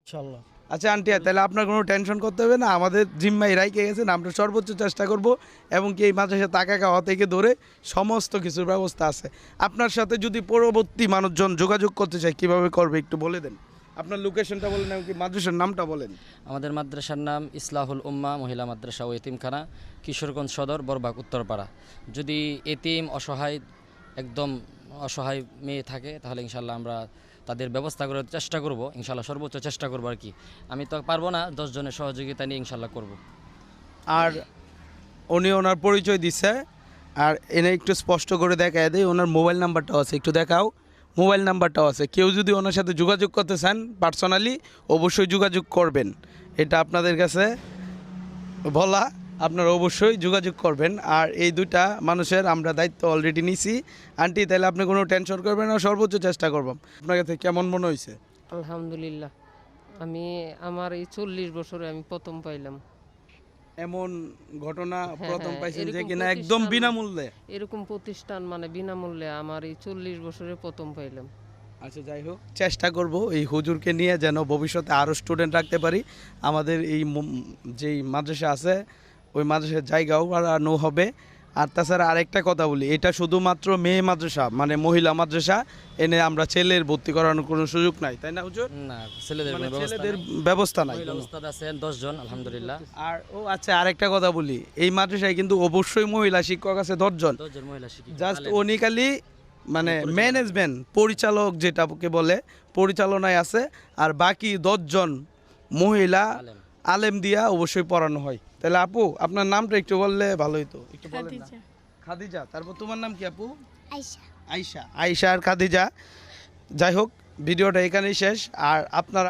ইনশাল্লাহ। আচ্ছা আন্টি, তাহলে আপনার কোনো টেনশন করতে হবে না, আমাদের জিম্মাই রাইখে গেছেন, আমরা সর্বোচ্চ চেষ্টা করব এবং কি এই মাদ্রাসা টাকা খাওয়া থেকে ধরে সমস্ত কিছুর ব্যবস্থা আছে। আপনার সাথে যদি পরবর্তী মানুষজন যোগাযোগ করতে চায় কিভাবে করবে একটু বলে দেন, আপনার লোকেশনটা বলেন এবং কি মাদ্রাসার নামটা বলেন। আমাদের মাদ্রাসার নাম ইসলাহুল উম্মাহ মহিলা মাদ্রাসা ও এতিমখানা, কিশোরগঞ্জ সদর, বরবাগ উত্তরপাড়া। যদি এতিম অসহায় একদম অসহায় মেয়ে থাকে তাহলে ইনশাল্লাহ আমরা তাদের ব্যবস্থা করার চেষ্টা করব, ইনশাল্লাহ সর্বোচ্চ চেষ্টা করব আর কি। আমি তো পারবো না, 10 জনের সহযোগিতা নিয়ে ইনশাল্লাহ করব। আর উনি ওনার পরিচয় দিচ্ছে, আর এনে একটু স্পষ্ট করে দেখায় দেয়, ওনার মোবাইল নাম্বারটাও আছে, একটু দেখাও। মোবাইল নাম্বারটাও আছে, কেউ যদি ওনার সাথে যোগাযোগ করতে চান পার্সোনালি অবশ্যই যোগাযোগ করবেন, এটা আপনাদের কাছে বলা, আপনারা অবশ্যই যোগাযোগ করবেন। আর এই দুইটা মানুষের আমরা দায়িত্ব অলরেডি নিছি। আন্টি, তাহলে আপনি কোনো টেনশন করবেন না, সর্বোচ্চ চেষ্টা করব। আপনার কাছে কেমন মনে হয়েছে? আলহামদুলিল্লাহ, আমি আমার এই 40 বছরে আমি প্রথম পাইলাম এমন ঘটনা হ্যাঁ, প্রথম হ্যাঁ, পাইছেন যে এরকম কিনা একদম প্রতিষ্ঠান- বিনামূল্যে? এরকম প্রতিষ্ঠান মানে বিনামূল্যে আমার এই 40 বছরে প্রথম পাইলাম। আচ্ছা, যাই হোক, চেষ্টা করব এই হুজুরকে নিয়ে যেন ভবিষ্যতে আরও স্টুডেন্ট রাখতে পারি। আমাদের এই যেই মাদ্রাসা আছে ওই মাদ্রাসার জায়গাও বাড়ানো হবে। আর তাছাড়া আরেকটা কথা বলি, এটা শুধুমাত্র মেয়ে মাদ্রাসা, মানে মহিলা মাদ্রাসা, এনে আমরা ছেলের ভর্তি করানোর কোনো সুযোগ নাই, তাই না হুজুর? না, ছেলেদের মানে কোনো ব্যবস্থা ছেলেদের নাই। ব্যবস্থা নাই মহিলা কোনো। উস্তাদ আছেন 10 জন আলহামদুলিল্লাহ। আর আচ্ছা, আরেকটা কথা বলি, এই মাদ্রাসায় কিন্তু অবশ্যই মহিলা শিক্ষক আছে 10 জন। 10 জন মহিলা শিক্ষিকা। জাস্ট আলেম। উনি খালি মানে ম্যানেজমেন্ট পরিচালক যেটাকে বলে পরিচালনায় আছে, আর বাকি 10 জন মহিলা আলেম। আলেম দিয়া অবশ্যই পড়ানো হয়। তাহলে আপু, আপনার নামটা একটু বললে ভালো হতো, একটু বলেন না। খাদিজা, তারপর তোমার নাম কি আপু? আয়শা। আয়শা। আয়শা আর খাদিজা। যাই হোক, ভিডিওটা এখানেই শেষ। আর আপনারা